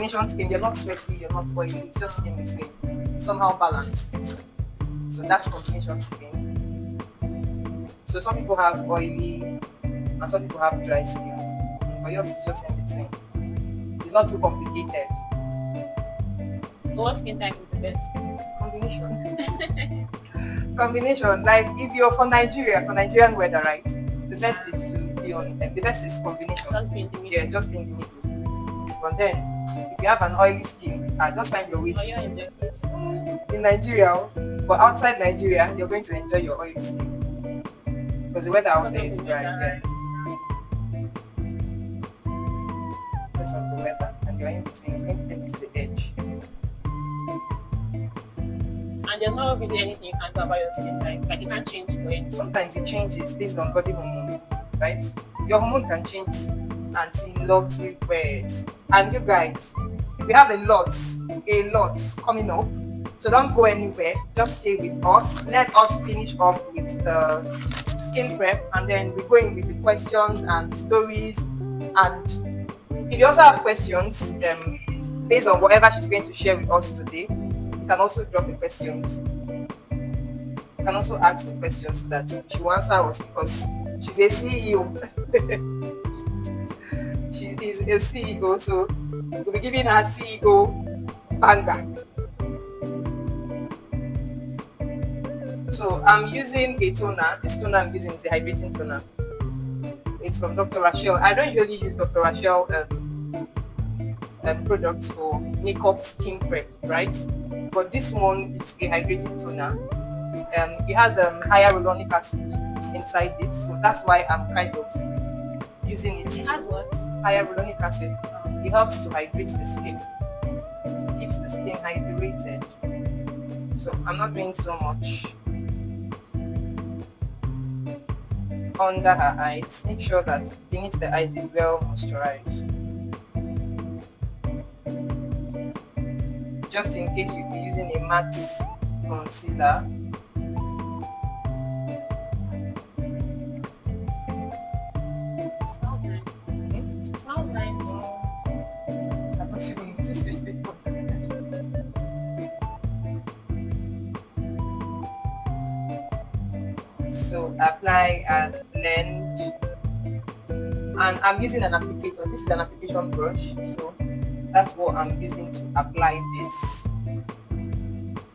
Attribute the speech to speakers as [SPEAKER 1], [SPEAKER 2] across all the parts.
[SPEAKER 1] combination skin. You're not sweaty, you're not oily. It's just in between, somehow balanced. So that's combination skin. So some people have oily and some people have dry skin, but yours is just in between. It's not too complicated.
[SPEAKER 2] So what skin type is the best?
[SPEAKER 1] Combination. Combination. Like if you're for Nigerian weather, right? The best is to be on. The best is combination.
[SPEAKER 2] Just be in the middle.
[SPEAKER 1] Yeah, just be in the middle. But then, if you have an oily skin, just find your way
[SPEAKER 2] Or you're in the case.
[SPEAKER 1] in Nigeria. But outside Nigeria, you're going to enjoy your oily skin because the weather out there is dry. Yes. Because of the weather, and you're in between. It's going to take you to the edge.
[SPEAKER 2] And there's not really anything you can do about your skin type. Like you can't change it for anything.
[SPEAKER 1] Sometimes it changes based on body hormone, right? Your hormone can change anti-luxury wears. And you guys, we have a lot coming up. So don't go anywhere. Just stay with us. Let us finish up with the skin prep, and then we go in with the questions and stories. And if you also have questions based on whatever she's going to share with us today, you can also drop the questions. You can also ask the questions so that she will answer us, because she's a CEO. She is a CEO, so we'll be giving her CEO banger. So I'm using a toner. This toner I'm using is a hydrating toner. It's from Dr. Rachel. I don't usually use Dr. Rachel products for makeup skin prep, right? But this one is a hydrating toner. It has hyaluronic acid inside it, so that's why I'm kind of using it.
[SPEAKER 2] It has what?
[SPEAKER 1] Hyaluronic acid. It helps to hydrate the skin. Keeps the skin hydrated. So I'm not doing so much under her eyes. Make sure that beneath the eyes is well moisturized. Just in case you'd be using a matte concealer.
[SPEAKER 2] It smells nice. It smells nice.
[SPEAKER 1] I've not even noticed this before. So apply and blend. And I'm using an applicator. This is an application brush. So that's what I'm using to apply this.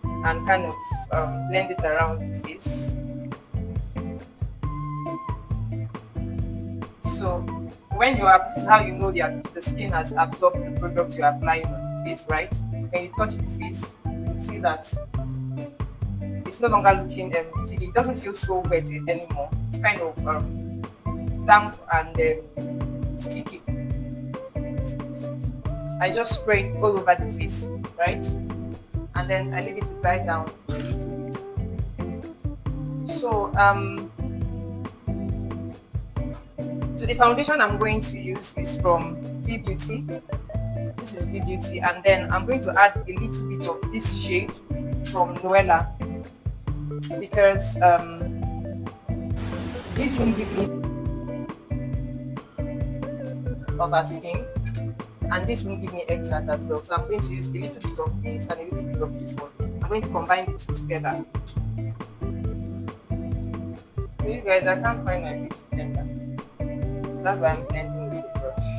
[SPEAKER 1] And kind of blend it around the face. So when you apply, this is how you know the skin has absorbed the product you're applying on the face, right? When you touch the face, you see that it's no longer looking it doesn't feel so wet anymore. It's kind of damp and sticky. I just spray it all over the face, right? And then I leave it to dry down a little bit. So so the foundation I'm going to use is from V Beauty. This is V Beauty, and then I'm going to add a little bit of this shade from Noella, because this will give me of her skin, and this will give me extract as well. So I'm going to use a little bit of this and a little bit of this one. I'm going to combine the two together. So you guys, I can't find my beauty blender. That's why I'm blending with the brush.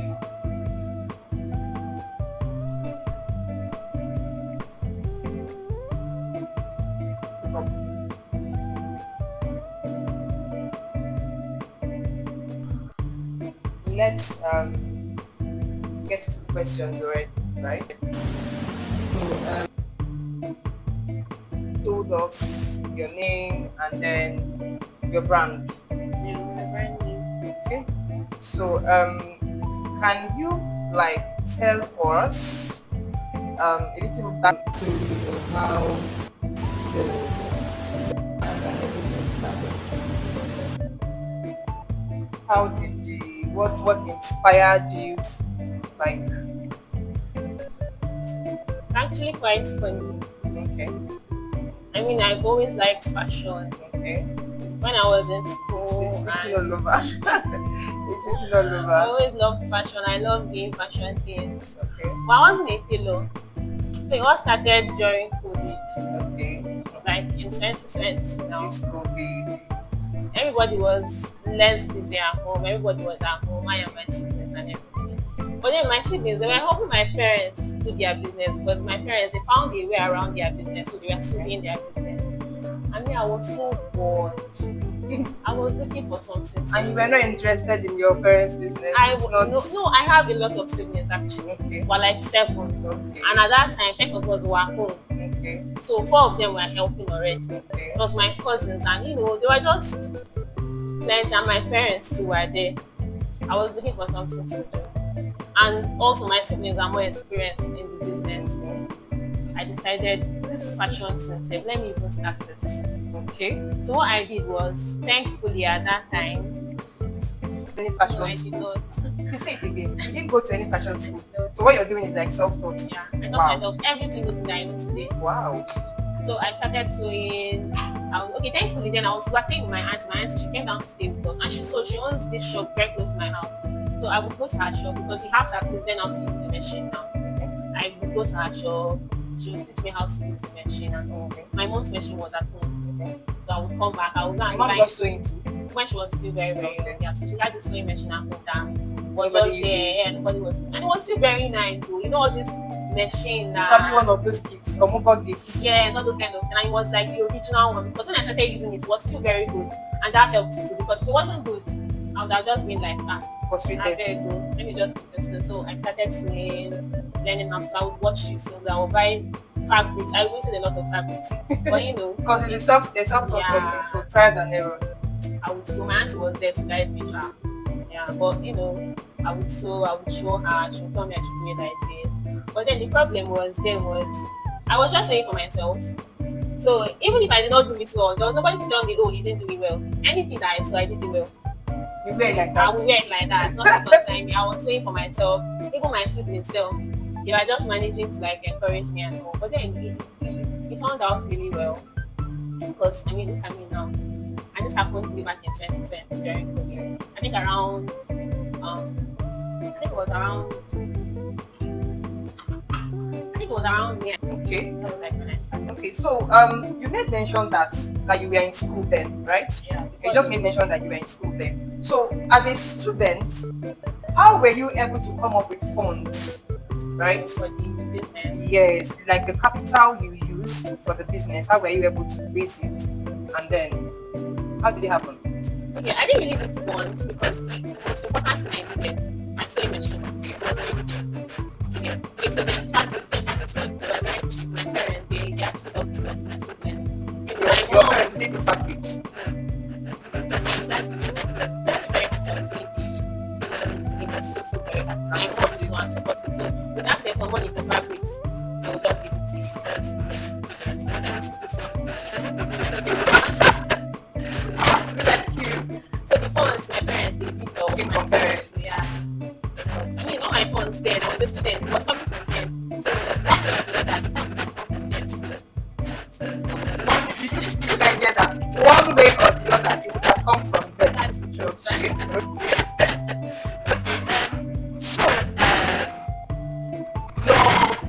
[SPEAKER 1] Let's get to the questions already, right? So told us your name and then your brand.
[SPEAKER 2] Yeah, my brand name.
[SPEAKER 1] Okay. So can you like tell us a little bit of how the how did what inspired you, like?
[SPEAKER 2] Actually quite funny.
[SPEAKER 1] Okay.
[SPEAKER 2] I mean, I've always liked fashion.
[SPEAKER 1] Okay.
[SPEAKER 2] When I was in school,
[SPEAKER 1] It's written
[SPEAKER 2] and
[SPEAKER 1] all over. It's written all
[SPEAKER 2] I
[SPEAKER 1] over.
[SPEAKER 2] always loved fashion. I love doing fashion things.
[SPEAKER 1] Okay.
[SPEAKER 2] But I wasn't a tailor. So it all started during COVID,
[SPEAKER 1] Okay.
[SPEAKER 2] like in 2020 now.
[SPEAKER 1] This COVID.
[SPEAKER 2] Everybody was less busy at home. Everybody was at home. I and my siblings and everything. But then my siblings, they were helping my parents do their business because my parents, they found a way around their business. So they were still doing their business. I mean, I was so bored. I was looking for something to
[SPEAKER 1] And you
[SPEAKER 2] do.
[SPEAKER 1] were not interested in your parents' business. It's not.
[SPEAKER 2] No, I have a lot of siblings actually.
[SPEAKER 1] Okay.
[SPEAKER 2] We're like 7.
[SPEAKER 1] Okay.
[SPEAKER 2] And at that time, 5 of us were at home.
[SPEAKER 1] Okay.
[SPEAKER 2] So 4 of them were helping already.
[SPEAKER 1] Okay.
[SPEAKER 2] It was my cousins, and they were just plenty, and my parents too were there. I was looking for something to do. And also my siblings are more experienced in the business. I decided this fashion thing, let me even start this.
[SPEAKER 1] Okay.
[SPEAKER 2] So what I did was, thankfully at that time,
[SPEAKER 1] Any fashion
[SPEAKER 2] I did
[SPEAKER 1] school?
[SPEAKER 2] not.
[SPEAKER 1] You say it again. You didn't go to any fashion school. So what you're doing is like self-taught.
[SPEAKER 2] Yeah, I taught
[SPEAKER 1] Wow.
[SPEAKER 2] myself every single thing that I know today.
[SPEAKER 1] Wow.
[SPEAKER 2] So I started sewing. Okay, thankfully then I was staying with my auntie. My auntie, she came down to stay with us, and she owns this shop very close to my house. So I would go to her shop because the house I could learn how to use the machine now. I would go to her shop. She would teach me how to use the machine and all. My mom's machine was at home. So I would come back. I would go
[SPEAKER 1] Your
[SPEAKER 2] and
[SPEAKER 1] mom
[SPEAKER 2] like
[SPEAKER 1] was sewing too.
[SPEAKER 2] when she was still very, very young. Yeah, so she had the sewing machine at home that was
[SPEAKER 1] Nobody
[SPEAKER 2] just there.
[SPEAKER 1] uses.
[SPEAKER 2] Yeah, nobody was. And it was still very nice. So, all this machine that.
[SPEAKER 1] Probably one of those gifts, Omugo gifts.
[SPEAKER 2] Yes, all those kind of things. And it was like the original one because when I started using it, it was still very good. And that helped too because if it wasn't good, I would have just been like, not
[SPEAKER 1] Frustrated.
[SPEAKER 2] very good. Let me just keep this. So I started sewing, learning how to. I would watch you sew. I would buy fabrics. I wasted a lot of fabrics. But
[SPEAKER 1] Because it's a self-taught
[SPEAKER 2] Yeah.
[SPEAKER 1] something, so trials and errors.
[SPEAKER 2] I would sew. My auntie was there to guide me. Yeah, but I would sew, I would show her, she would tell me I should do it like this. But then the problem was I was just saying for myself. So even if I did not do it well, there was nobody to tell me, oh, you didn't do it well. Anything that I saw, I did it well.
[SPEAKER 1] You wear it like
[SPEAKER 2] I
[SPEAKER 1] that.
[SPEAKER 2] would wear it like that. Not because I was saying for myself, even my siblings self, they were just managing to like encourage me and all. But then it turned out really well. Because look at me now. And this happened way back in 2020 during COVID. I think it was around me.
[SPEAKER 1] Okay.
[SPEAKER 2] That was like when I started.
[SPEAKER 1] Okay. So you made mention that you were in school then, right?
[SPEAKER 2] Yeah.
[SPEAKER 1] You just made mention that you were in school then. So as a student, how were you able to come up with funds, right?
[SPEAKER 2] For the business.
[SPEAKER 1] Yes, like the capital you used for the business. How were you able to raise it? And then, how did it happen?
[SPEAKER 2] Okay, I didn't really need funds because the most important thing I needed, my sewing machine. Okay, so the fact that they were very cheap. My parents, they actually helped me with my siblings.
[SPEAKER 1] Your parents did the fabrics.
[SPEAKER 2] Without them for money for fabrics, they will just give it to you. So the phones, my parents, they did all
[SPEAKER 1] Came
[SPEAKER 2] my
[SPEAKER 1] from
[SPEAKER 2] phones.
[SPEAKER 1] parents.
[SPEAKER 2] Yeah. All my phones there, I was a student, it was coming from them.
[SPEAKER 1] You guys get that? One way or the other, it would have come from them.
[SPEAKER 2] That's the truth.
[SPEAKER 1] So,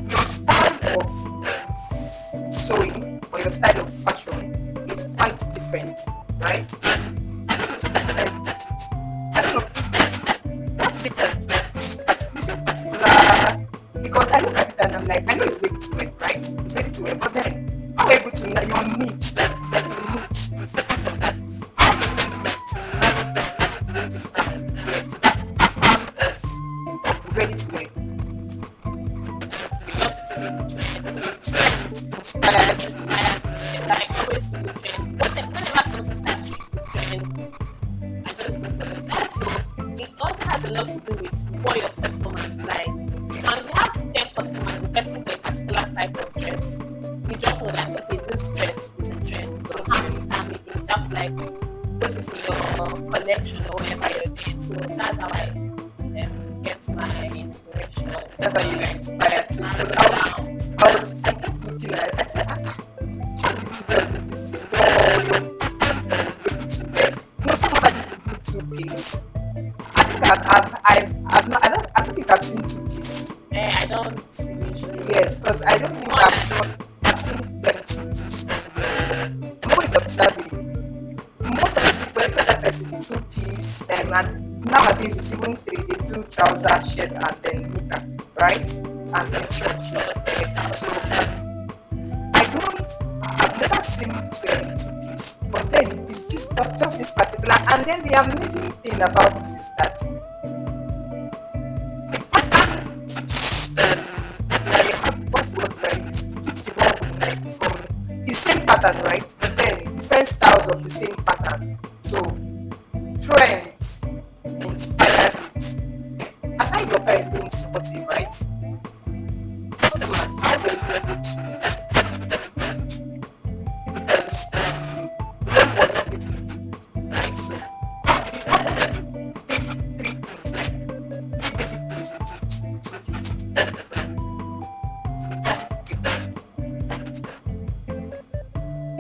[SPEAKER 1] your style of sewing or your style of fashion is quite different, right? I don't know. What's it called? This particular, because I look at it and I'm like, I know it's ready to wear, right? It's ready to wear, but then how are you able to know your niche? It's like your niche. It's focused on that. How do you ready to wear?
[SPEAKER 2] Like always for the trend. Whenever something starts to trend, I just go for it. Also, it also has a lot to do with what your customers like. Now, if you have 10 customers requesting for a particular type of dress, you just know that okay, this dress is a trend. So how to start making it sounds like this is your collection or whatever you're doing. So that's how I get my inspiration.
[SPEAKER 1] That's how you were inspired to.
[SPEAKER 2] And
[SPEAKER 1] Because
[SPEAKER 2] around.
[SPEAKER 1] I was looking at it, I said, how did this girl do this thing? Oh, you're ready to wear. No, some other people do two-piece. I think I don't think I've seen two-piece.
[SPEAKER 2] I don't
[SPEAKER 1] one thing I've seen them to I'm always observing. Most of the people, even that person two piece, and nowadays it's even three. They do trouser, shirt, and then knicker, right? And then shorts. So I've never seen two piece, but then it's just this particular. And then the amazing thing about it is that what's what right is it's evolving like from the same pattern, right? But then different styles of the same pattern. So trends inspire it. Aside your parents being supportive, right? Customers, how were you able to? Because one was not with me, right? So how did you basic three things like three basic things you do to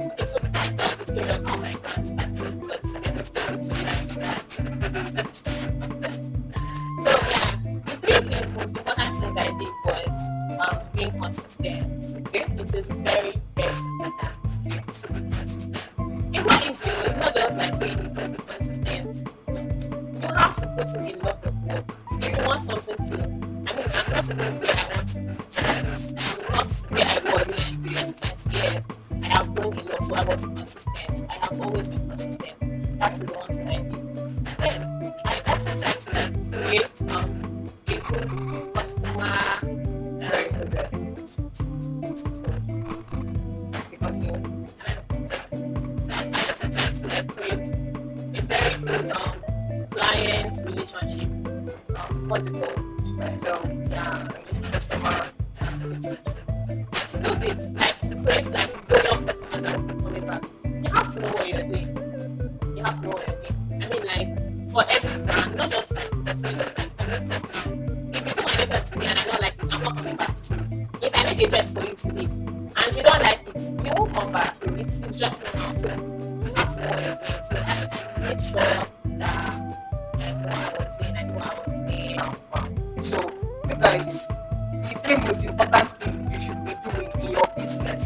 [SPEAKER 2] Okay, so I got this story of how my grand started, but it's still so yeah, the three things, most important things I did was being consistent. Okay? It is very, very important to be consistent. It's not easy, it's not just like saying you can be consistent. You have to put in a lot of work. If you want something to, I mean, I'm not even where I want to be. I'm not where I was in 20 years. I have grown a lot, so I was consistent. I have always been consistent. That is the one thing I did. Then I also try to create a good customer continue. I also try to create a very good client relationship. What's it called? Right. So yeah, customer to do this, like to create like loyal customers that will keep coming back. You have to know what you're doing. You have to know what you're doing. I mean, like for every brand, not just like if you do my bet to me and I don't like it, I'm not coming back. If I make a bet for you today and you don't like it, you won't come back. It's just not. So you have to know what you're doing. So I make sure that I know what I was saying, I know what I was saying.
[SPEAKER 1] So, you guys, the three most important thing you should be doing in your business,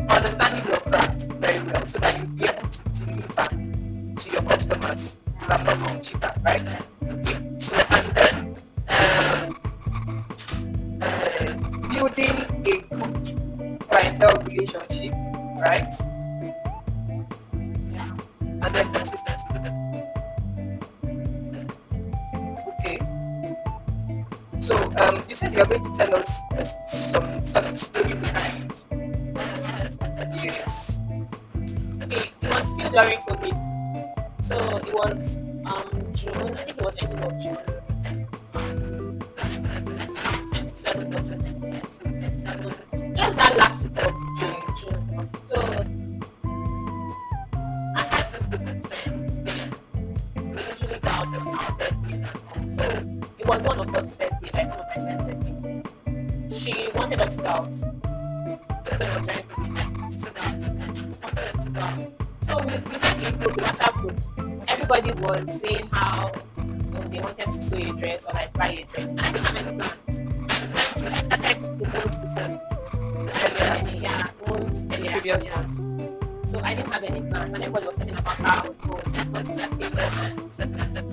[SPEAKER 1] understanding your craft very well, so that you'll be able to deliver to your customers and not come cheaper, right? Okay. So, and then building a good clientele relationship, right?
[SPEAKER 2] Yeah.
[SPEAKER 1] And then consistency. Okay. So, you said you are going to tell us some sort of story behind. Yes.
[SPEAKER 2] Okay, it was still during COVID. So it was June, I think it was ending of June. 27th of June, 27th. Just that last week of June. So I had this group of friends then. We usually go out on our birthday and all. So it was one of us birthday, like one of my friends' birthday. She wanted us to go out. So it was very good. So we had a group, WhatsApp group. Everybody was saying how they wanted to sew a dress or like buy a dress. And I didn't have any plans. I started the months before. Previous month. So I didn't have any plans, and everybody was talking about how I would go, what's that paper and stuff like that.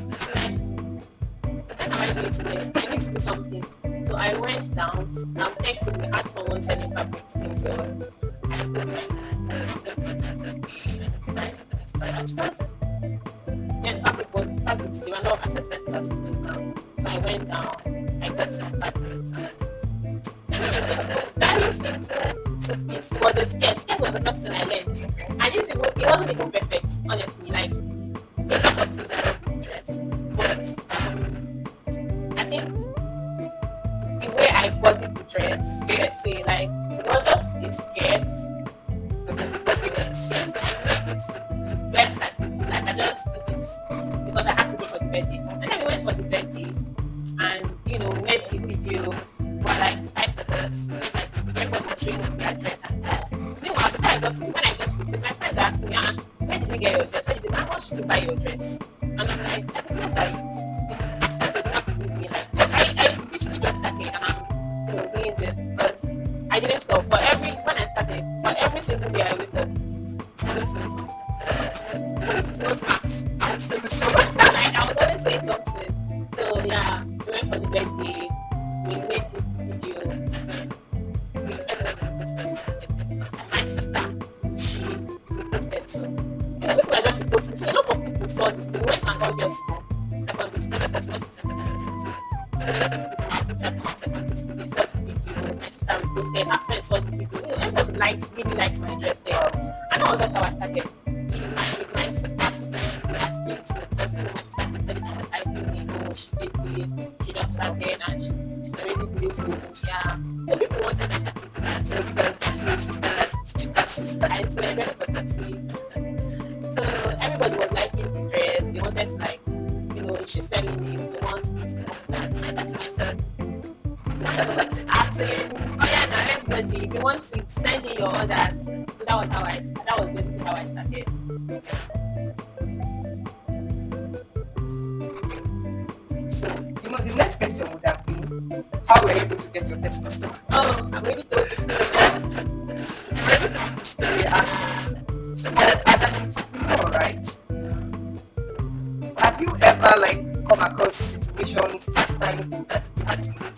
[SPEAKER 2] What am I doing today? I need to do something. So I went down. Thankfully we had someone selling fabrics. So I put my then fabrics, they were not as expensive as it is now. So I went down, I got some fabrics and very simple. So it was a skirt. Skirt was the first thing I learned. I didn't even, it wasn't even perfect, honestly. Like it's not up to the dress. But I think the way I bought the dress, let's say like it was just a skirt. Like I just did it because I had to go for the birthday. And then we went for the birthday and made the video for like 5 minutes. Like everybody showing their dress and all. Meanwhile, before I got to when I got to this, my friends asked me, where did you get your dress? Where did you, how much did you buy your dress? And I'm like, I did not buy it. So they have to give me like I literally just started and I'm doing this because I didn't stop. for every when I started, for every single day I wake up, I was saying something. It's not facts. I was saying so. Like I was always saying something. So yeah, we went for the birthday. We made this video. We everyone posted. My sister, she posted so. You know, people are just posting. So a lot of people saw it. They went and all their school. Secondary school, they posted secondary school. They saw the video. My sister reposted. Her friends saw the video. You know, everybody liked, really liked my dress there. And that was just how I started. My sister's friend asking to just know my sister instead of typing me, oh, she did this, she just started and she's already doing this. Yeah. So people wanted my sister to that. You know, because my sister, she's sister. I said, I'm very supportive. So everybody was liking the dress. They wanted to like, you know, she's selling me. They want me to know that. And that's myself. Asking, oh yeah, now everybody, if you want to send in your orders. So that was basically how I started.
[SPEAKER 1] So, you know, the next question would have been, how were you able to get your first customer?
[SPEAKER 2] Oh, I'm really good.
[SPEAKER 1] Story. As an entrepreneur, right? Have you ever like come across situations at times that you had to make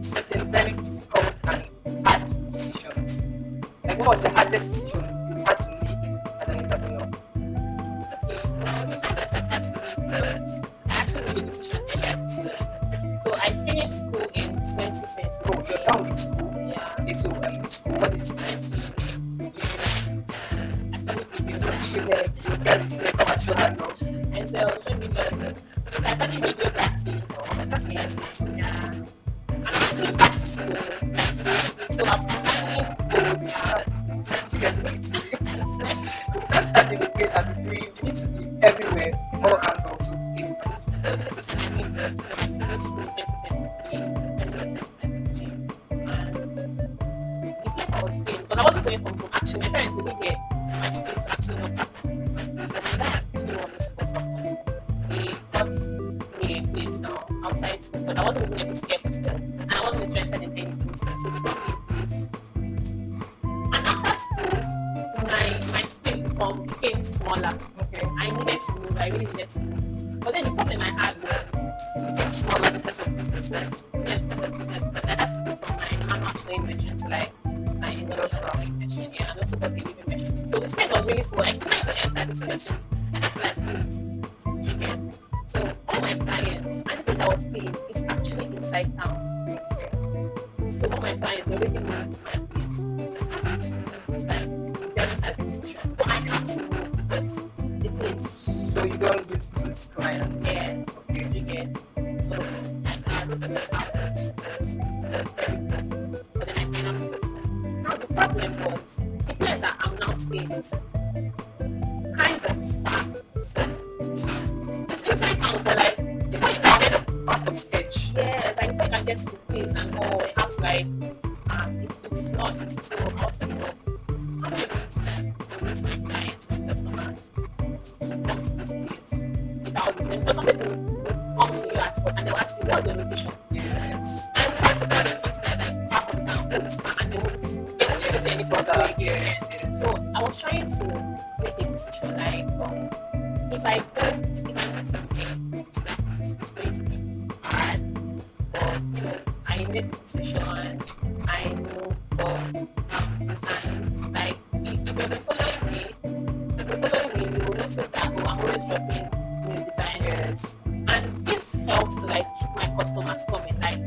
[SPEAKER 1] certain very difficult and hard decisions? Like, what was the hardest decision you had to make as an entrepreneur?
[SPEAKER 2] I actually made a decision earlier this year. So I finished school in 2020.
[SPEAKER 1] Oh, you're done with school.
[SPEAKER 2] Yeah.
[SPEAKER 1] Okay, so which school? What did you do?
[SPEAKER 2] I started video.
[SPEAKER 1] You come at your hand off.
[SPEAKER 2] And so let me learn. I started videography.
[SPEAKER 1] Oh, that's nice. So,
[SPEAKER 2] Yeah. And I'm actually back to school. So I'm actually good.
[SPEAKER 1] you can do it. You can't start in the place and be doing. You need to be everywhere, all and also.
[SPEAKER 2] I mean, I finished school in 2023. And the place I was staying, but I wasn't going from home. Actually, my parents didn't get my space actually not back. So my dad didn't want me to go from home. They got me a place now outside school, but I wasn't even able to get hostel. And I wasn't interested in any hostel, so they got me a place. And after school, my space became smaller.
[SPEAKER 1] Okay.
[SPEAKER 2] I needed to move. I really needed to move. But then the problem I had was
[SPEAKER 1] You get smaller because of business, right?
[SPEAKER 2] yes, because I had to go from my manual sewing machine to like my industrial sewing machine, yeah, and also got the living machine. So the space was really small. I couldn't even enter this machine. I had to like move. You get? So all my clients and the place I was staying is actually inside town. So all my clients already moved to my place. It's like very hard decision. But I had to move because the place.
[SPEAKER 1] So you don't use those clients.
[SPEAKER 2] Yes.
[SPEAKER 1] Okay.
[SPEAKER 2] You get. So I can't do it out. But then I finally got to. Now the problem was the place that I'm now staying is kind of far. It's inside town, but like it's
[SPEAKER 1] Out of sketch.
[SPEAKER 2] yes, like if I can get to the place and all, it has like it's not so hot enough. I'm able to meet my clients and customers to come to this place without this. Because some people come to you at first and they'll ask you what's your location.
[SPEAKER 1] Yes.
[SPEAKER 2] And once you tell them something like far from town, oh, it's far, and they won't get any further.
[SPEAKER 1] Yes, yes.
[SPEAKER 2] So I was trying to make a decision like if I go if I it's going to be hard. But you know, I made the decision. I know and like if you've been following me, you will notice that I'm always dropping new designs.
[SPEAKER 1] Yes.
[SPEAKER 2] And this helps to like keep my customers coming. Like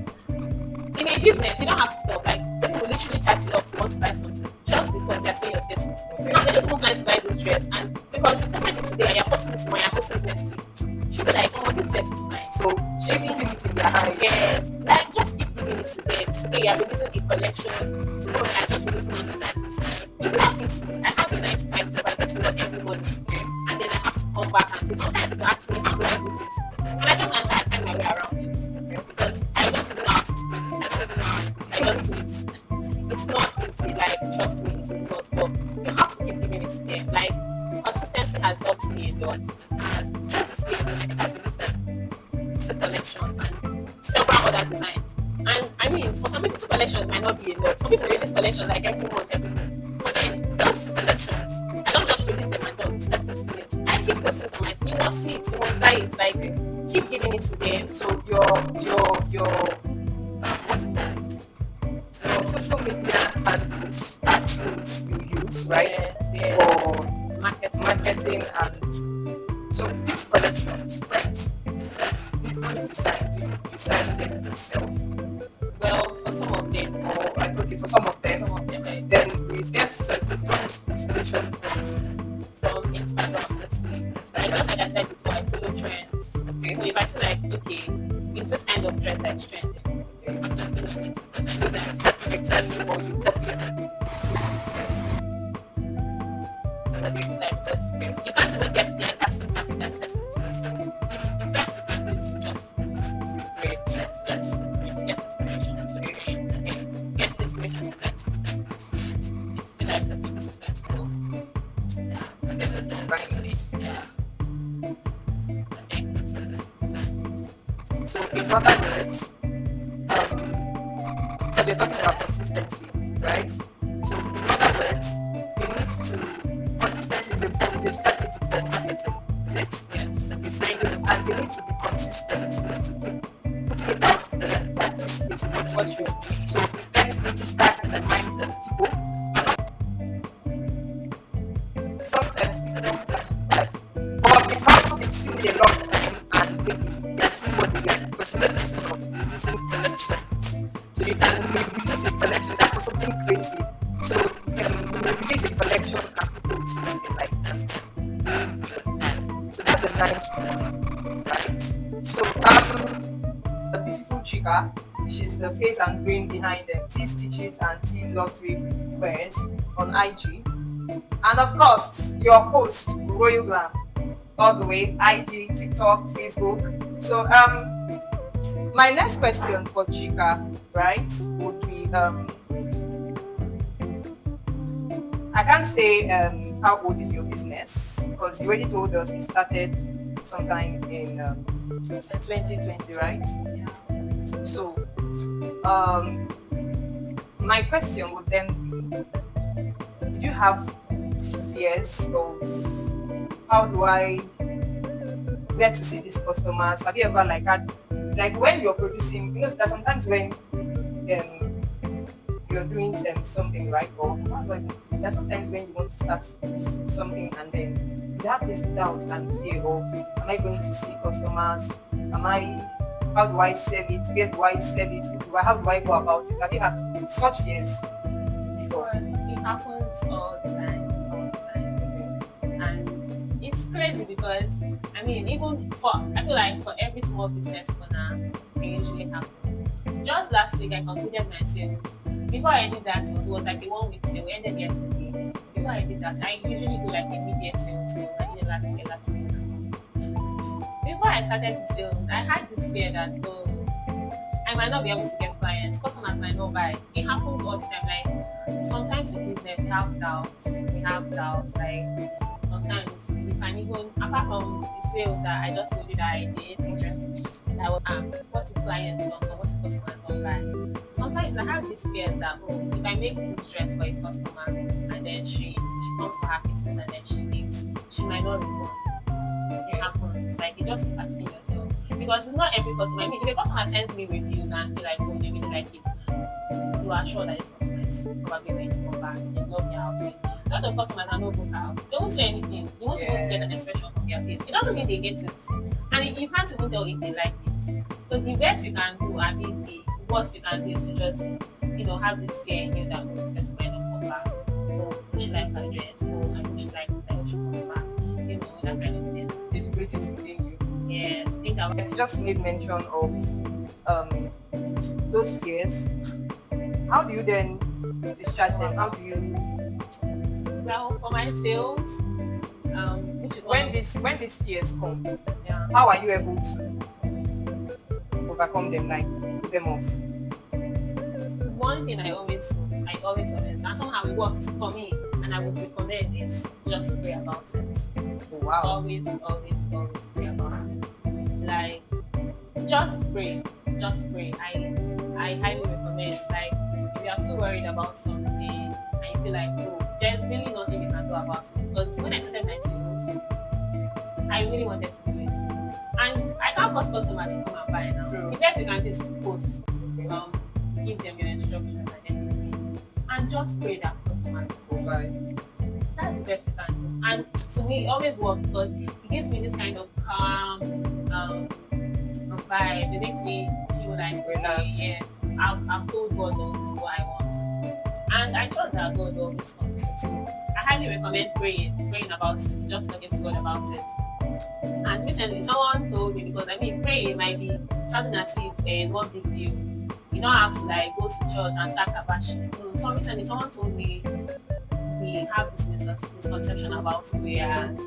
[SPEAKER 2] in a business, you don't have to stop. Like people will literally chat you up to want to buy something just because they're saying your status. Now they just move to buy this dress, and because if you're today and you're posting it tomorrow, you're posting it next week, she'll be like, oh, this dress is fine.
[SPEAKER 1] So she putting it in their eyes.
[SPEAKER 2] Yes, like just keep giving it to them. Today you're releasing a collection. Tomorrow you're just releasing another design. It's not easy. I have a 9 to 5 job. I get to work every morning, and then I have to come back and say sometimes people ask me how do I do this, and I just answer. I find my way around it because I just know how to speak. I just do it. It's not easy. Like trust me, it's not. But you have to keep giving it to them. Like consistency has helped me a lot. And just to stay with my released collections and several other designs. And I mean, for some people, 2 collections might not be enough. Some people release collections like every new one every month. But then those collections, I don't just release them and don't stop posting it. I keep posting on my phone. You must see it, you must buy it. Like keep giving it to them.
[SPEAKER 1] So what's it called? Your social media handles are tools you use, right?
[SPEAKER 2] Yes,
[SPEAKER 1] For
[SPEAKER 2] marketing.
[SPEAKER 1] and so these collections, right? You must decide them yourself.
[SPEAKER 2] Well, for some of them,
[SPEAKER 1] Or like okay, for some of them,
[SPEAKER 2] like,
[SPEAKER 1] then is there certain inspiration
[SPEAKER 2] from Instagram mostly. Like just like I said before, I follow trends.
[SPEAKER 1] okay?
[SPEAKER 2] So if I feel like okay, it's this kind of dress that's trending,
[SPEAKER 1] Okay.
[SPEAKER 2] I'm jumping on it because I know that
[SPEAKER 1] Exactly what you copy.
[SPEAKER 2] like, but you can't even get the entire thing that person is doing. The best is just
[SPEAKER 1] Great.
[SPEAKER 2] let's get inspiration to create and then get inspiration from that. It's feel like the things is that cool. Yeah, and then we don't buy it. Yeah.
[SPEAKER 1] So in other words, because you're talking about consistency, right? So in other words, you need to consistency is a strategy for marketing. Is it?
[SPEAKER 2] Yes.
[SPEAKER 1] It's like and you need to be consistent. You need to keep putting it out there that this is what you do. So it gets registered in the mind of people. Sometimes people don't like, but because they've seen a lot of time and they've seen what they get, because you make mention of releasing collections. So you can release a collection. That's also something creative. So you can release a collection and people will see what they like them. So that's a nice one, right? So the beautiful chica, she's the face and brain behind them. T Stitches and T Luxury Wears on IG. And of course, your host, Royal Glam, all the way, IG, TikTok, Facebook. So my next question for Chika, right, would be I can't say how old is your business because you already told us it started sometime in 2020, right?
[SPEAKER 2] Yeah.
[SPEAKER 1] So my question would then be, did you have fears of how do I get to see these customers? Have you ever like had like when you're producing, you know, there's sometimes when you're doing something right or how do I do this? There's sometimes when you want to start something and then you have this doubt and fear of am I going to see customers? How do I sell it? Where do I sell it? How do I go about it? Have you had such fears before?
[SPEAKER 2] It happens all the time. And it's crazy because I mean, even I feel like for every small business owner, it usually happens. Just last week, I concluded my sales. Before I did that, it was like a 1 week sale. We ended yesterday. Before I did that, I usually do like immediate sales. So I did it last year. Before I started the sales, I had this fear that I might not be able to get clients. Customers might not buy. It happens all the time. Like sometimes in business, we have doubts. Like sometimes you can even, apart from the sales that I just told you that I did, that was what if clients don't or what if customers don't buy. Sometimes I have these fears that if I make this dress for a customer and then she comes for her fitting and then she leaves, she might not return. It happens. Like you just keep asking yourself. Because it's not every customer. I mean, if a customer sends me reviews and be like, they really like it, you are sure that this customer is probably going to come back. They love their outfit. A lot of customers are not vocal. They won't say anything. You won't even get an expression from their face. It doesn't mean they get it. And you can't even tell if they like it. So the best you can do, I mean, the worst you can do is to just, have this fear in you that this person might not come back. Oh, she like her dress. Oh, I hope she likes it. I hope she comes back. That kind of thing.
[SPEAKER 1] Deliberate it within you.
[SPEAKER 2] Yes, think about
[SPEAKER 1] You just made mention of those fears. How do you then discharge them? How do you
[SPEAKER 2] well for my sales, which is
[SPEAKER 1] when these fears come,
[SPEAKER 2] yeah.
[SPEAKER 1] how are you able to overcome them, like put them off?
[SPEAKER 2] One thing I always and somehow it works for me, and I would recommend is just pray about it.
[SPEAKER 1] Oh, wow.
[SPEAKER 2] Always pray about it. Like just pray. I highly recommend. Like if you are so worried about something and feel like, oh, there's really nothing we can do about it. Because when I started my sales, I really wanted to do it. And I can't force customers to come and buy now.
[SPEAKER 1] True.
[SPEAKER 2] The best you can do is to post, give them your instructions and everything. And just pray that customers will buy. That's the best you can do. And to me, it always works because it gives me this kind of calm vibe. It makes me feel like,
[SPEAKER 1] Relaxed.
[SPEAKER 2] yes, I've told God knows what I want. And I trust that God will always come through. So I highly recommend praying about it, just talking to God about it. And recently, someone told me, because I mean, praying might be something as if it's one big deal. You don't have to like go to church and start kabashing. No, so recently, someone told me we have this misconception about prayers.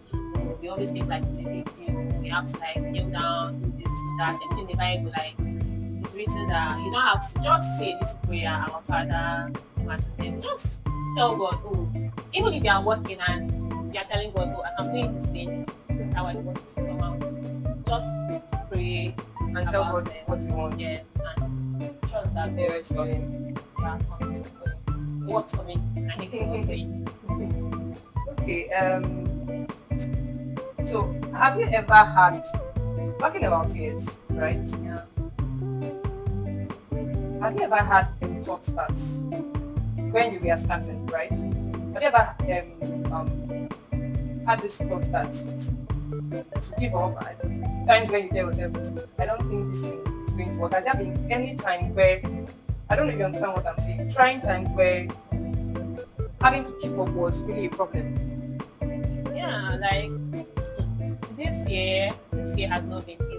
[SPEAKER 2] We always think like it's a big deal. We have to like kneel down, do this, do that. Even in the Bible, like it's written that you don't have to just say this prayer, our Father, who art in heaven. Just tell God, oh, even if you are working and you are telling God, oh, as I'm doing this thing, this is how I want it to come out. Just pray
[SPEAKER 1] And tell
[SPEAKER 2] about
[SPEAKER 1] God
[SPEAKER 2] it.
[SPEAKER 1] what you want.
[SPEAKER 2] Yeah, and trust that
[SPEAKER 1] There
[SPEAKER 2] God
[SPEAKER 1] is for him.
[SPEAKER 2] it works for me. I think it works for you.
[SPEAKER 1] Okay. So have you ever had, talking about fears, right?
[SPEAKER 2] Yeah.
[SPEAKER 1] Have you ever had thoughts that when you were starting, right? Have you ever had this thought that to give up? And times when you tell yourself, I don't think this thing is going to work. Has there been any time where, I don't know if you understand what I'm saying, trying times where having to keep up was really a problem?
[SPEAKER 2] Yeah, like this year has not been easy.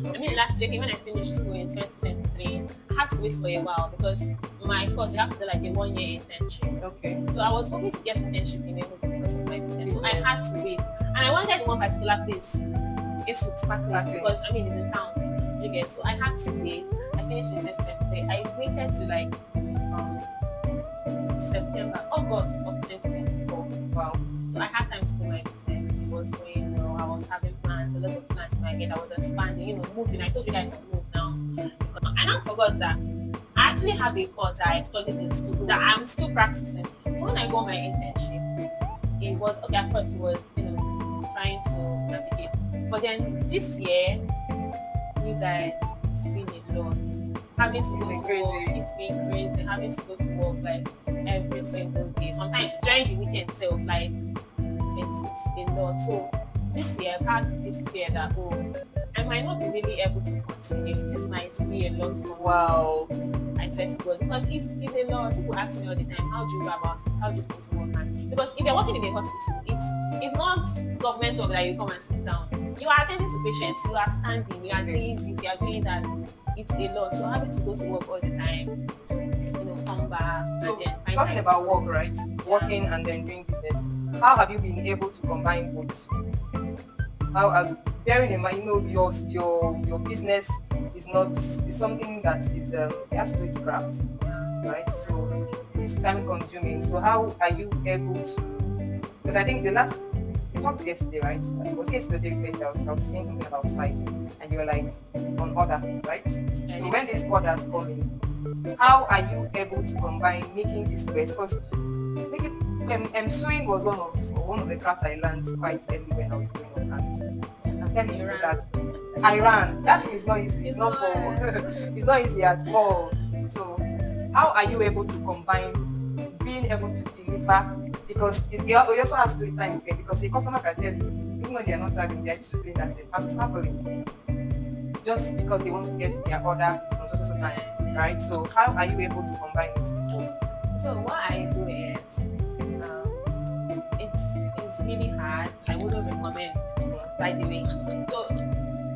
[SPEAKER 2] I mean, last year when I finished school in 2023, I had to wait for a while because my course, you have to do like a 1 year internship.
[SPEAKER 1] Okay.
[SPEAKER 2] So I was hoping to get internship in Enugu because of my business. So I had to wait. And I wanted one particular place. It's Sparkling because I mean it's in town. You get, so I had to wait. I finished in 2023. I waited to like August of 2024.
[SPEAKER 1] Wow.
[SPEAKER 2] So I had time to do my business. It was going well. I was having plans, a lot of plans in my head. I was expanding, moving. I told you guys to move now. I now forgot that I actually have a course that I studied in school that I'm still practicing. So when I got my internship, it was okay. At first, it was trying to navigate. But then this year, you guys, it's been a lot. Having to go to work, it's been crazy. Having to go to work like every single day. Sometimes during the weekend itself, like it's a lot. So this year I've had this fear that I might not be really able to continue. This might be a lot for me.
[SPEAKER 1] Wow.
[SPEAKER 2] I swear to God. Because it's a lot. People ask me all the time, how do you go about it? How do you go to work? Because if you're working in a hospital, it's not government work that you come and sit down. You are attending to patients, you are standing, you are doing this, you are doing that. It's a lot. So having to go to work all the time, come back.
[SPEAKER 1] So
[SPEAKER 2] and then find
[SPEAKER 1] talking
[SPEAKER 2] time
[SPEAKER 1] about
[SPEAKER 2] to-
[SPEAKER 1] work, right? Working and then doing business. How have you been able to combine both? Bearing in mind, your business is something that is it has to do with craft, right? So it's time consuming. So how are you able to? Because I think we talked yesterday, right? It was yesterday first. I was saying something about sites, and you were like on order, right? So when these orders come in, how are you able to combine making this press? Because sewing was one of the crafts I learned quite early when I was growing up, and I'm telling you that I ran. That thing is not easy. It's not it's not easy at all. So how are you able to combine being able to deliver? Because it also has to do with time frame. Because the customer can tell you, even when they are not traveling, they are just doing that. I'm traveling, just because they want to get their order on so time, right? So how are you able to combine it with both?
[SPEAKER 2] So what I do is, it's really hard. I wouldn't recommend, by the way. So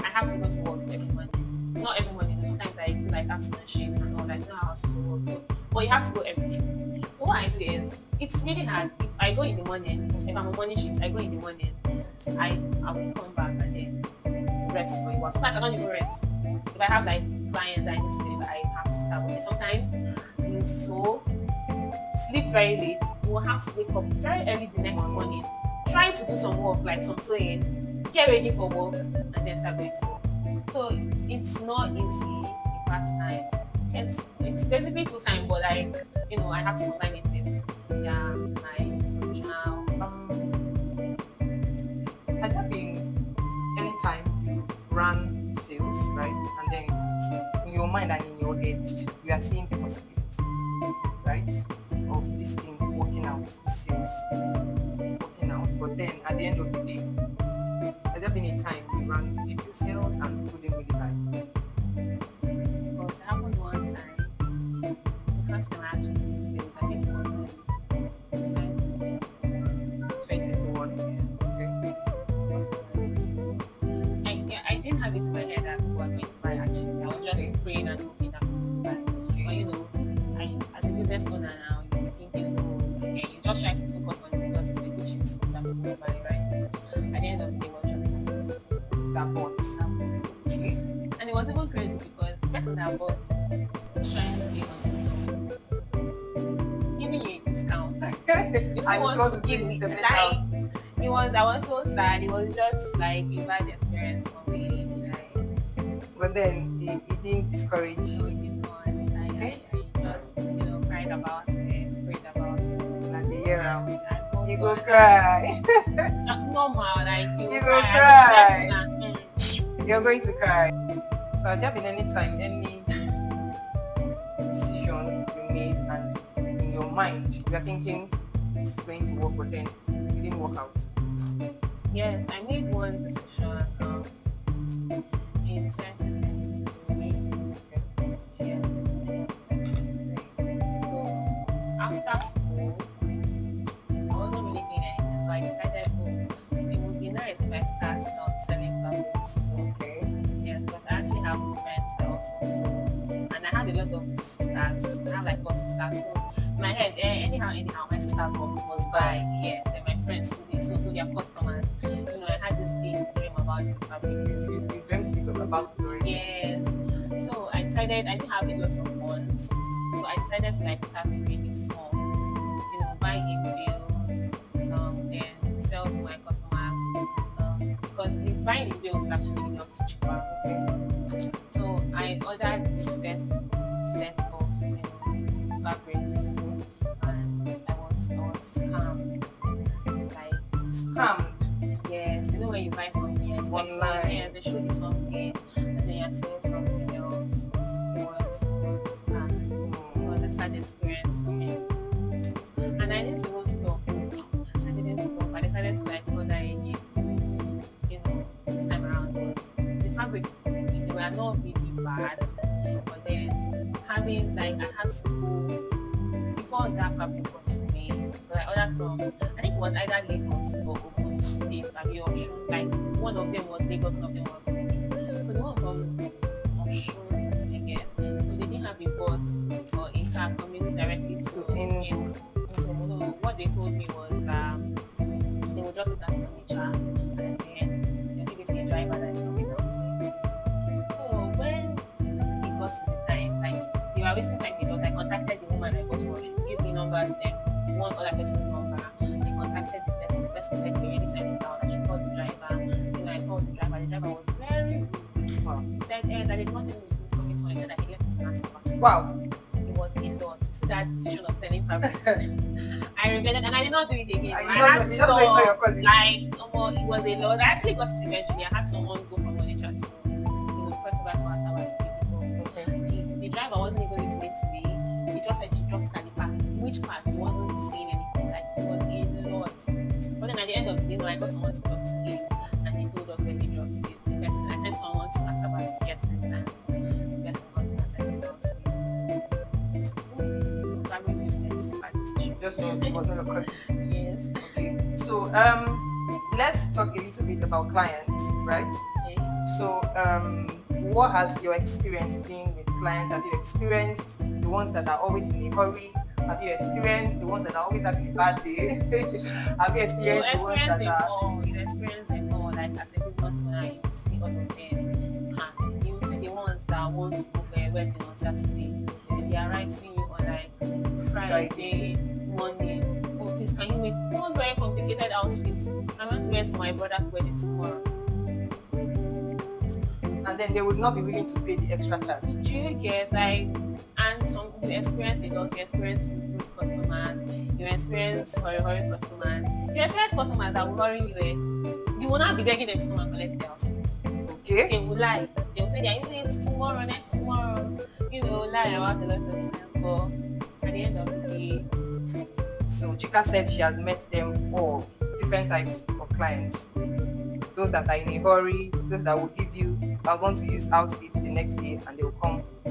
[SPEAKER 2] I have to go to work every morning. Not every morning. Sometimes I do like afternoon shifts and all that. It's not how to work. So, but you have to go every day. So what I do is, it's really hard. If I go in the morning, if I'm a morning shift, I go in the morning. I will come back and then rest for a while. Sometimes I don't even rest. If I have like clients that I need to deliver, I have to start working. Sometimes you sleep very late. You will have to wake up very early the next morning, try to do some work like some sewing, get ready for work, and then start going to work. So it's not easy. It pass time. It's basically full time, but I have to combine it with
[SPEAKER 1] mind and in your head, you are seeing the possibility, right, of this thing working out, this sales working out. But then at the end of the day, has there been a time you did your sales and people didn't really buy?
[SPEAKER 2] Because it happened one time. The first time I actually failed, I think it was in
[SPEAKER 1] 2021. Okay.
[SPEAKER 2] I didn't have it in my head that we were going to buy actually. I was just praying and hoping that we would buy. But you know, as a business owner now, you'll be thinking, oh, okay, you just try to focus on the positive, which is that people will buy, right? At the end of the day, we're just
[SPEAKER 1] That bought. Okay.
[SPEAKER 2] and it was even crazy because the person that bought was trying to give on this stuff, giving you a discount. If
[SPEAKER 1] I
[SPEAKER 2] you want
[SPEAKER 1] was
[SPEAKER 2] to give me
[SPEAKER 1] the
[SPEAKER 2] like, I was so sad. It was just like a bad experience for me. Like,
[SPEAKER 1] But then it didn't discourage.
[SPEAKER 2] so it did not. Like, I just, cried about it, prayed about it.
[SPEAKER 1] And the year round.
[SPEAKER 2] And oh
[SPEAKER 1] You go
[SPEAKER 2] God,
[SPEAKER 1] cry.
[SPEAKER 2] not normal, like
[SPEAKER 1] You
[SPEAKER 2] go
[SPEAKER 1] go
[SPEAKER 2] cry.
[SPEAKER 1] cry.
[SPEAKER 2] As a person,
[SPEAKER 1] You're going to cry. So has there been any time, any decision you made and in your mind you are thinking this is going to work, but then it didn't work out?
[SPEAKER 2] Yes, I made one decision in 2023. Yes, in 2023. So after school, I wasn't really doing anything, so I decided, oh, it would be nice if I start selling fabrics. So
[SPEAKER 1] Okay.
[SPEAKER 2] yes, because I actually have friends that also sew, and I have a lot of sisters. I have like 4 sisters. So in my head, anyhow, my sister was buy. Yes, and my friends too. They so their customers. I had this big dream about the fabric.
[SPEAKER 1] You dreamt big about it already.
[SPEAKER 2] Yes. So I decided I didn't have a lot of funds. So I decided to like start really small. Buy in bills, then sell to my customers. Because the buying in bills is actually a lot cheaper.
[SPEAKER 1] Okay.
[SPEAKER 2] So I ordered the first set of fabrics, and I was scammed. Like,
[SPEAKER 1] Scammed.
[SPEAKER 2] yes, when you buy something, you're expecting
[SPEAKER 1] Online.
[SPEAKER 2] yeah, they show you something, and then you're seeing something else. It was a sad experience for me, and I didn't even stop. I decided to like order again. This time around was the fabric. They were not really bad, but then having like I had to go before that fabric was made. So I ordered from I think it was either Lagos or Ogun State. Like one of them was Lagos, one of them was Osun. So the one from Osun, I guess. So they didn't have a bus or a car coming directly to
[SPEAKER 1] Enugu.
[SPEAKER 2] So what they told me was they would drop it as furniture and then they'll give it to a driver that's coming out. So when it got to the time, like they were wasting time because I contacted the woman I bought from. She gave me numbers, then one other person's number. They contacted the person. The person said we already sent it down. I should call the driver. Then I called the driver. The driver was very rude.
[SPEAKER 1] Wow.
[SPEAKER 2] He said that they wanted me to coming to that he left his mask.
[SPEAKER 1] Wow.
[SPEAKER 2] It was a lot. See that decision of selling fabrics. I regretted, and I did not do it again.
[SPEAKER 1] You
[SPEAKER 2] I
[SPEAKER 1] just
[SPEAKER 2] had
[SPEAKER 1] went
[SPEAKER 2] to
[SPEAKER 1] to your colleague.
[SPEAKER 2] like, it was a lot. I actually got it eventually. I had someone go from Onitsha to, cross over to Asaba to pick it up. The driver wasn't even listening to me. He just said she dropped Caliper. Which part? He wasn't saying anything. Like, it was a lot. But then at the end of the day, I got someone to talk to him, and he told us when he dropped it. The person, I sent someone to Asaba to get it, and the person got it and sent it out to me. Fabric business, bad decision.
[SPEAKER 1] Just know it was not your colleague.
[SPEAKER 2] Yes.
[SPEAKER 1] Okay. So let's talk a little bit about clients, right?
[SPEAKER 2] Okay.
[SPEAKER 1] So what has your experience been with clients? Have you experienced the ones that are always in a hurry? Have you experienced the ones that are always having a bad day? Have you experienced the ones that are
[SPEAKER 2] You experience them all. Like as a business owner, you see all of them. And you see the ones that want to go for a wedding on Saturday. They are writing you on like Friday morning. Oh, please, can you make one very complicated outfit? I want to wear for my brother's wedding tomorrow.
[SPEAKER 1] and then they would not be willing to pay the extra charge.
[SPEAKER 2] Do you get like, and some you experience a lot, you experience rude customers, you experience hurry customers, you experience customers that will hurry you. You will not be begging them to come and collect their outfit.
[SPEAKER 1] Okay.
[SPEAKER 2] They will lie. They will say they are using it tomorrow, next tomorrow. lie about a lot of stuff, but at the end of the day,
[SPEAKER 1] So Chika said she has met them all, different types of clients. Those that are in a hurry, those that will give you, I want to use outfit the next day and they will come a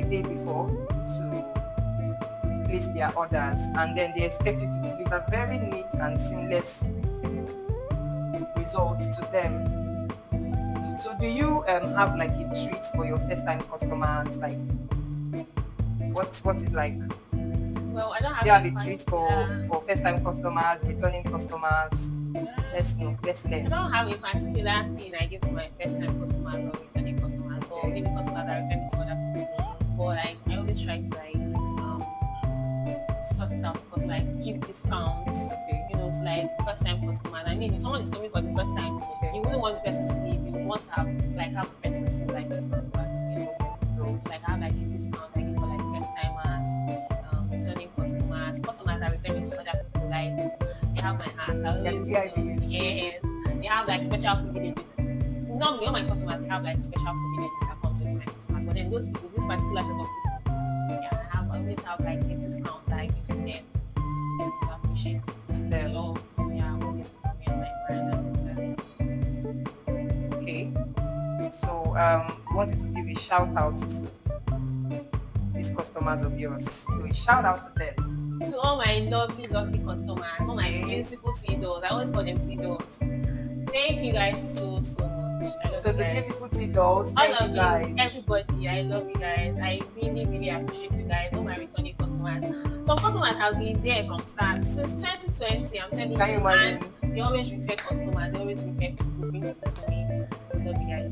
[SPEAKER 1] day before to place their orders, and then they expect you to deliver very neat and seamless results to them. So do you have like a treat for your first time customers? Like what's it like?
[SPEAKER 2] well, I don't have
[SPEAKER 1] Do you have
[SPEAKER 2] any
[SPEAKER 1] a treat
[SPEAKER 2] particular-
[SPEAKER 1] for first time customers, returning customers? Let's know. Let's
[SPEAKER 2] I
[SPEAKER 1] learn.
[SPEAKER 2] don't have a particular thing I give to my first time customers or returning customers or
[SPEAKER 1] Okay.
[SPEAKER 2] maybe customers that refer me to other people. But like I always try to sort it out, because like give discounts,
[SPEAKER 1] Okay.
[SPEAKER 2] to like first time customers. I mean, if someone is coming for the first time,
[SPEAKER 1] Okay.
[SPEAKER 2] you wouldn't want the person to leave. You want to have the person to like come back. So it's like I have like a discount I give for like first timers, returning customers that refer me to other people. Like they have my heart. I
[SPEAKER 1] Like
[SPEAKER 2] always,
[SPEAKER 1] VIPs.
[SPEAKER 2] yes, they have like special privileges. Normally, all my customers they have like special privileges that comes with my customer. But then those people, this particular set of people, yeah, I always have like a discount that I give to them to appreciate the love. Yeah, what they do for me and my brand and all that.
[SPEAKER 1] Okay. So I wanted to give a shout out to these customers of yours. So a shout out to them.
[SPEAKER 2] To all my lovely, lovely customers, all my beautiful T-dolls. I always call them T-dolls. Thank you guys so much. I love
[SPEAKER 1] So
[SPEAKER 2] you
[SPEAKER 1] the
[SPEAKER 2] guys.
[SPEAKER 1] beautiful tea dolls,
[SPEAKER 2] All
[SPEAKER 1] thank
[SPEAKER 2] of
[SPEAKER 1] you
[SPEAKER 2] you,
[SPEAKER 1] guys.
[SPEAKER 2] everybody, I love you guys. I really, really appreciate you guys. All my returning customers. Some customers have been there from start since 2020. I'm telling
[SPEAKER 1] Can you
[SPEAKER 2] you,
[SPEAKER 1] imagine?
[SPEAKER 2] and they always refer customers. They always refer people, bring people to me. I love you guys.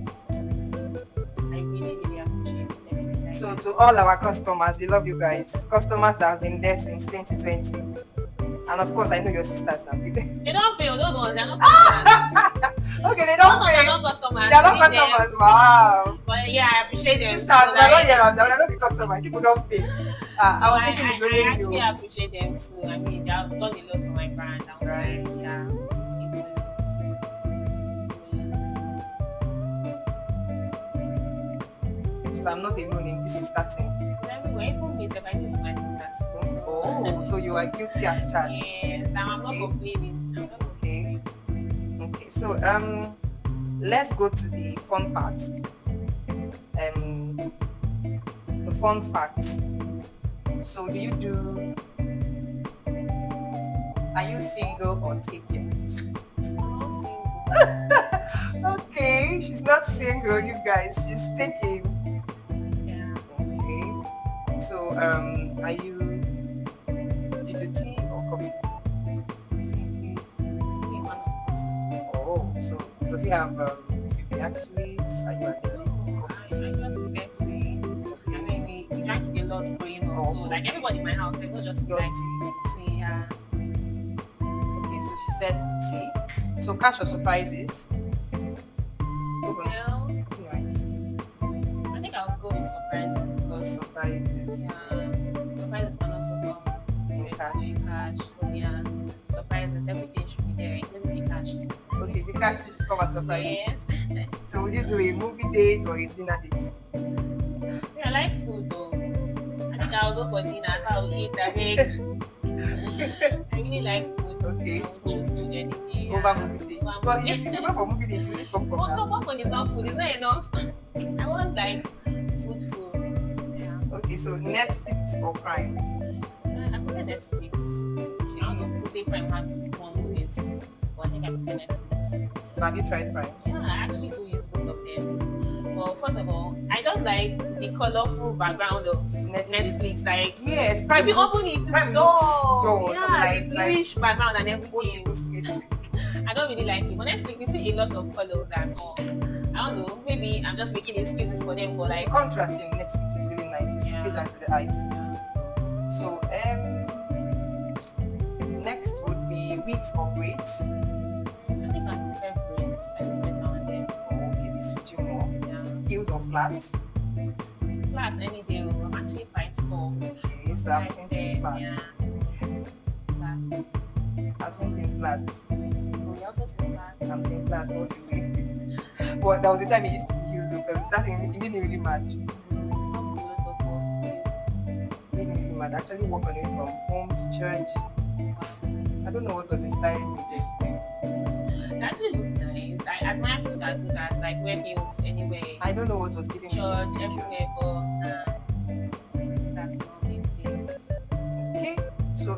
[SPEAKER 2] I really, really appreciate everything. Guys.
[SPEAKER 1] So to all our customers, we love you guys. Customers that have been there since 2020. And of course, I know your sisters now.
[SPEAKER 2] They don't pay on those ones. They're not customers.
[SPEAKER 1] Okay, they
[SPEAKER 2] Those
[SPEAKER 1] don't
[SPEAKER 2] ones are
[SPEAKER 1] pay.
[SPEAKER 2] not customers.
[SPEAKER 1] They're not
[SPEAKER 2] Leave them.
[SPEAKER 1] customers. Wow.
[SPEAKER 2] But yeah, I appreciate them.
[SPEAKER 1] Sisters,
[SPEAKER 2] So,
[SPEAKER 1] they're not
[SPEAKER 2] like,
[SPEAKER 1] here. They're not the customers. People don't pay. I
[SPEAKER 2] no,
[SPEAKER 1] was
[SPEAKER 2] I
[SPEAKER 1] thinking it's
[SPEAKER 2] I
[SPEAKER 1] only
[SPEAKER 2] actually
[SPEAKER 1] you.
[SPEAKER 2] appreciate them too. I mean, they have done a lot for my brand. And
[SPEAKER 1] Right.
[SPEAKER 2] yeah.
[SPEAKER 1] So I'm not alone in this sister thing.
[SPEAKER 2] Everywhere, even me, if I do to my sisters.
[SPEAKER 1] Oh, so you are guilty as charged.
[SPEAKER 2] Yes, I'm not
[SPEAKER 1] Okay.
[SPEAKER 2] complaining. I'm not
[SPEAKER 1] Okay. Okay. So let's go to the fun part. The fun facts. So are you single or taken? Okay, she's not single, you guys. She's taken.
[SPEAKER 2] Yeah.
[SPEAKER 1] Okay. So are you do you do tea or coffee? Oh, so does he have actually are you allergic to coffee?
[SPEAKER 2] I just prefer tea. I mean, we drank it a lot growing up. So, like everybody in my house, like, not just
[SPEAKER 1] Yours
[SPEAKER 2] like
[SPEAKER 1] tea.
[SPEAKER 2] tea. Yeah.
[SPEAKER 1] Okay, so she said tea. So cash or surprises?
[SPEAKER 2] Well,
[SPEAKER 1] Right.
[SPEAKER 2] I think I'll go with surprises because
[SPEAKER 1] Surprises
[SPEAKER 2] surprises can also come
[SPEAKER 1] in
[SPEAKER 2] with
[SPEAKER 1] cash.
[SPEAKER 2] cash. So yeah, surprises, everything should be there, including the cash.
[SPEAKER 1] Okay, the cash is come as surprise.
[SPEAKER 2] Yes.
[SPEAKER 1] So would you do a movie date or a dinner date?
[SPEAKER 2] Yeah, I like food though. I think I'll go for dinner. I'll eat, I make. I really like food.
[SPEAKER 1] Okay,
[SPEAKER 2] I'll
[SPEAKER 1] food
[SPEAKER 2] choose food any day.
[SPEAKER 1] over movie date.
[SPEAKER 2] Over
[SPEAKER 1] But
[SPEAKER 2] movie.
[SPEAKER 1] if you go for movie date, you need popcorn.
[SPEAKER 2] Oh, no,
[SPEAKER 1] now.
[SPEAKER 2] popcorn is not food. It's not enough. I want like food. Yeah.
[SPEAKER 1] Okay, so Netflix or Prime?
[SPEAKER 2] I prefer Netflix. I don't know, people say Prime has more movies, but I think I prefer Netflix.
[SPEAKER 1] Have you tried Prime?
[SPEAKER 2] Yeah, I actually do use both of them. Well, first of all, I just like the colorful background of Netflix. Like,
[SPEAKER 1] Yes, Prime.
[SPEAKER 2] if you
[SPEAKER 1] looks-
[SPEAKER 2] open it,
[SPEAKER 1] Prime
[SPEAKER 2] it's
[SPEAKER 1] looks
[SPEAKER 2] dull.
[SPEAKER 1] dull.
[SPEAKER 2] Yeah,
[SPEAKER 1] Like
[SPEAKER 2] the bluish background and everything.
[SPEAKER 1] old people's face.
[SPEAKER 2] I don't really like it. But Netflix, you see a lot of colors and all. I don't know, maybe I'm just making excuses for them, but
[SPEAKER 1] The
[SPEAKER 2] like,
[SPEAKER 1] contrast in Netflix is really nice. It's
[SPEAKER 2] Yeah.
[SPEAKER 1] pleasant to the eyes. So next would be wigs or braids.
[SPEAKER 2] I think I prefer braids. I look better on them.
[SPEAKER 1] Oh, okay, this suits you more.
[SPEAKER 2] Yeah.
[SPEAKER 1] Heels or flats?
[SPEAKER 2] Flats any day. Oh, I'm actually quite tall.
[SPEAKER 1] Okay, so I'm thinking flats.
[SPEAKER 2] Yeah. Flats.
[SPEAKER 1] I'm thinking flats.
[SPEAKER 2] Oh, you also think flats?
[SPEAKER 1] I'm thinking flats all the way. But there was a time it used to be heels. But serious. It made me really mad. Made me really mad. I actually walk on it from home to church. I don't know what was inspiring me there.
[SPEAKER 2] It actually looks nice. I admire people that do that, like wear heels anywhere.
[SPEAKER 1] I don't know what was giving me
[SPEAKER 2] Church,
[SPEAKER 1] this picture.
[SPEAKER 2] everywhere, but that's not me.
[SPEAKER 1] Okay, so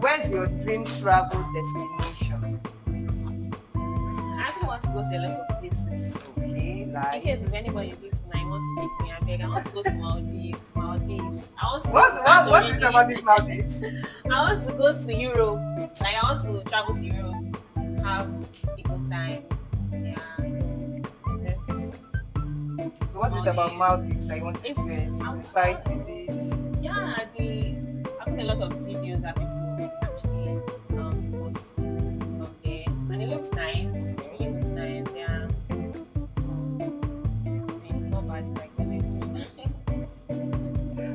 [SPEAKER 1] where's your dream travel destination?
[SPEAKER 2] I actually want to go to a lot of places.
[SPEAKER 1] Okay,
[SPEAKER 2] In
[SPEAKER 1] like
[SPEAKER 2] case if anybody is listening, I want to pick me, I beg. I want to go to Maldives. I want to
[SPEAKER 1] what is it about these Maldives?
[SPEAKER 2] I want to go to Europe. Like I want to travel to Europe, have a good time. Yeah.
[SPEAKER 1] So what is it about Maldives that you want to
[SPEAKER 2] It's-
[SPEAKER 1] experience?
[SPEAKER 2] I'm-
[SPEAKER 1] The sight, the beach.
[SPEAKER 2] Yeah, I've seen a lot of videos that people actually post from there, and it looks nice. It really looks nice. Yeah. So, it's not bad if I get it.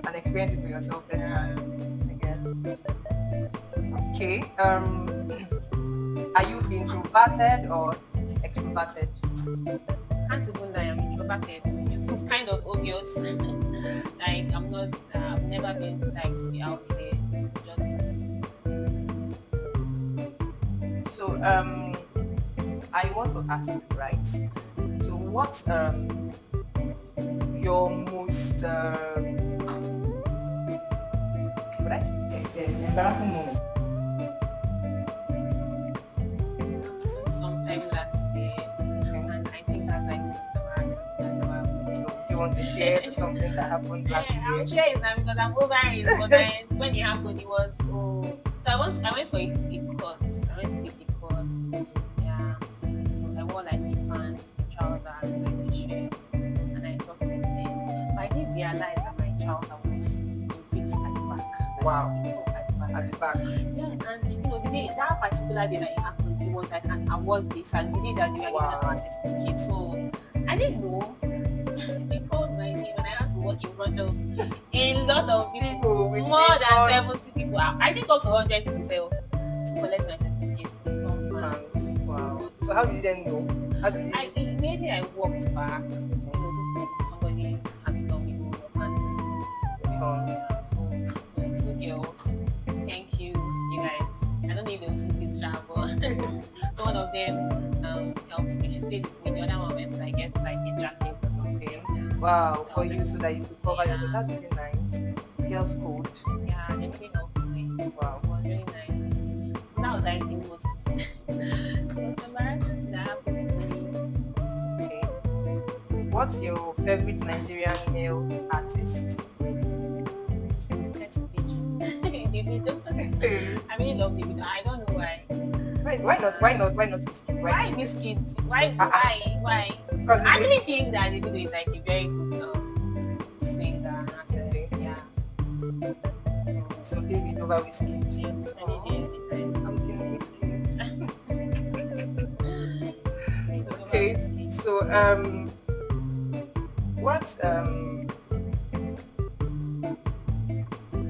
[SPEAKER 1] And experience it for yourself first
[SPEAKER 2] Yeah.
[SPEAKER 1] hand again. Okay. Are you introverted or extroverted?
[SPEAKER 2] Can't even lie, I'm introverted. It's kind of obvious. Like I'm not. I've never been the type to be out there. Just
[SPEAKER 1] So I want to ask you, right? So what's your most what I say embarrassing moment?
[SPEAKER 2] sometime last year, and I think that's like the most
[SPEAKER 1] So do you want to share something that happened last
[SPEAKER 2] I'm
[SPEAKER 1] year?
[SPEAKER 2] sure it's not because I'm over it. But then when it happened, it was So I went for a course. I went to take a course. Yeah. So I wore like a pants, a trouser, and like a shirt, and I thought since then. But I didn't realize that my trouser was a bit at the back.
[SPEAKER 1] Wow.
[SPEAKER 2] At the back.
[SPEAKER 1] At the back.
[SPEAKER 2] Yeah, and the day that particular day that it happened, it was like an award day, so the day that they were giving
[SPEAKER 1] Wow.
[SPEAKER 2] us a certificate. So I didn't know. They called my name and I had to work in front of a lot of people,
[SPEAKER 1] People with
[SPEAKER 2] more
[SPEAKER 1] it
[SPEAKER 2] than
[SPEAKER 1] on
[SPEAKER 2] 70 people. I think up to 100 people say, to collect my certificate.
[SPEAKER 1] pants. Wow. So how did you then know? How did you?
[SPEAKER 2] Immediately I walked back. Somebody had to tell me who your pants is. So two girls. Thank you, you guys. I don't know if they will see this chat, but so one of them helped me. She stayed with me. The other one went, I guess, like a jacket or something. Yeah.
[SPEAKER 1] Wow, for you so that you could cover yourself. That's really nice. Girls code.
[SPEAKER 2] Yeah, they really helped me.
[SPEAKER 1] Wow.
[SPEAKER 2] It was really nice. So that was like the most embarrassing that happened to me.
[SPEAKER 1] Okay. What's your favorite Nigerian male artist?
[SPEAKER 2] Let's Davido. I really love Davido. I don't know why.
[SPEAKER 1] Why not? Whiskey?
[SPEAKER 2] Why Biscuit? Why?
[SPEAKER 1] Because
[SPEAKER 2] I actually think that Davido is like a very good singer and artist. Yeah.
[SPEAKER 1] so David over Whiskey.
[SPEAKER 2] Yes, any day, anytime.
[SPEAKER 1] I'm team Whiskey.
[SPEAKER 2] Davido over
[SPEAKER 1] Okay.
[SPEAKER 2] Whiskey.
[SPEAKER 1] So what's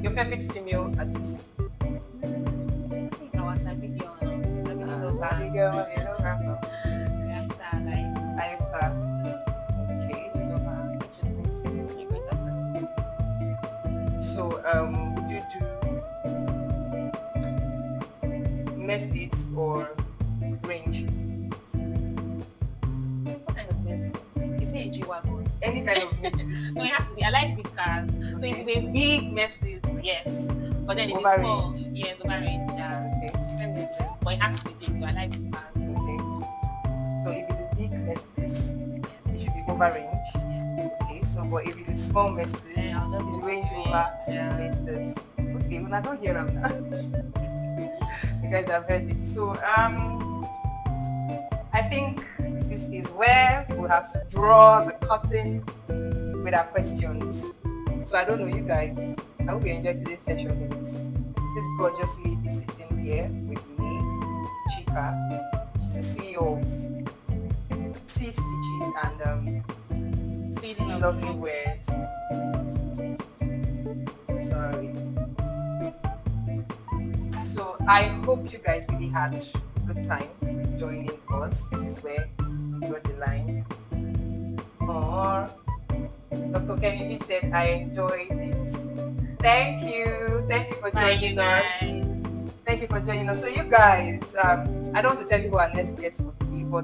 [SPEAKER 1] your favorite female artist?
[SPEAKER 2] I think I was a video on
[SPEAKER 1] Sandy girl, you know her from
[SPEAKER 2] Rasta, like
[SPEAKER 1] Iron Star. Okay.
[SPEAKER 2] Davido, which is good. Really great artist.
[SPEAKER 1] So would you do Mercedes or Range?
[SPEAKER 2] What kind of mess? Is it a G-Wagon?
[SPEAKER 1] Any kind of Mercedes.
[SPEAKER 2] No, it has to be. I like big cars. So
[SPEAKER 1] Okay.
[SPEAKER 2] if it's a big Mercedes, yes. But then if it's
[SPEAKER 1] Over
[SPEAKER 2] small,
[SPEAKER 1] range.
[SPEAKER 2] yes, over range, yeah.
[SPEAKER 1] Okay.
[SPEAKER 2] Same business. But it has to be big. So I like big cars.
[SPEAKER 1] Okay. So if it's a big Mercedes, it
[SPEAKER 2] Yes.
[SPEAKER 1] should be over range.
[SPEAKER 2] Yes.
[SPEAKER 1] Okay. So but if it's a small Mercedes,
[SPEAKER 2] Yeah, I'll love
[SPEAKER 1] it's
[SPEAKER 2] it.
[SPEAKER 1] Range Rover
[SPEAKER 2] Yeah.
[SPEAKER 1] Mercedes. Okay. Well, I don't hear them now. You guys have heard it. So I think this is where we'll have to draw the curtain with our questions. So I don't know, you guys. I hope you enjoyed today's session with this gorgeous lady sitting here with me, Chika. She's the CEO of T Stitches and T
[SPEAKER 2] Feeding of
[SPEAKER 1] Luxury
[SPEAKER 2] you.
[SPEAKER 1] Wears. Sorry. So I hope you guys really had a good time. joining us. This is where we draw the line. Or Dr. Kennedy said, I enjoyed it. Thank you. Thank you for
[SPEAKER 2] Bye,
[SPEAKER 1] joining
[SPEAKER 2] you
[SPEAKER 1] us.
[SPEAKER 2] guys.
[SPEAKER 1] Thank you for joining us. So you guys, I don't want to tell you who our next guest will be, but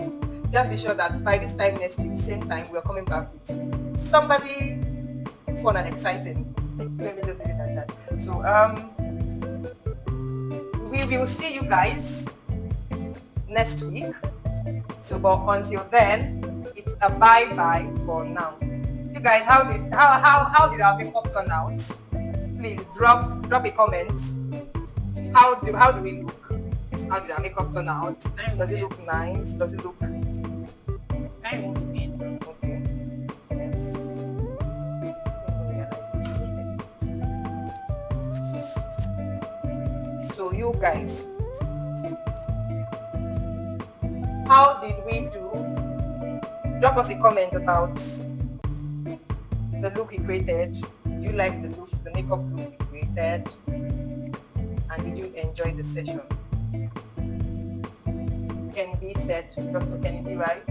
[SPEAKER 1] just be sure that by this time next week, same time, we're coming back with somebody fun and exciting. Let me just leave it like that. So we will see you guys next week. So but until then, it's a bye-bye for now. You guys, how did our makeup turn out? Please drop a comment. How do we look? How did our makeup turn out? Does it look nice? Does it look
[SPEAKER 2] I won't be in.
[SPEAKER 1] okay? Yes. So you guys, how did we do? Drop us a comment about the look we created. Do you like the look, the makeup look we created? And did you enjoy the session? Kenny B said, Dr. Kenny B, right?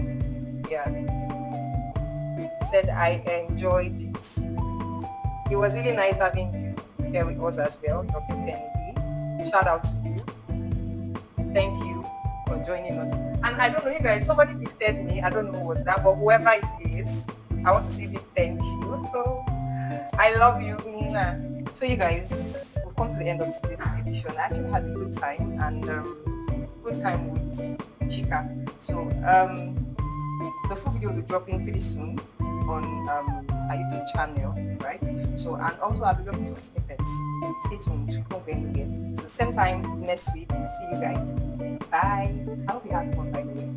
[SPEAKER 1] Yeah. Said, I enjoyed it. It was really nice having you there with us as well, Dr. Kenny B. Shout out to you. Thank you for joining us. And I don't know, you guys, somebody gifted me. I don't know who was that, but whoever it is, I want to say big thank you. I love you. So you guys, we've come to the end of today's edition. I actually had a good time and good time with Chika. So the full video will be dropping pretty soon on our YouTube channel, right? So and also I'll be dropping some snippets. Stay tuned, don't go anywhere. So same time next week. See you guys. Bye. I hope you had fun by the way.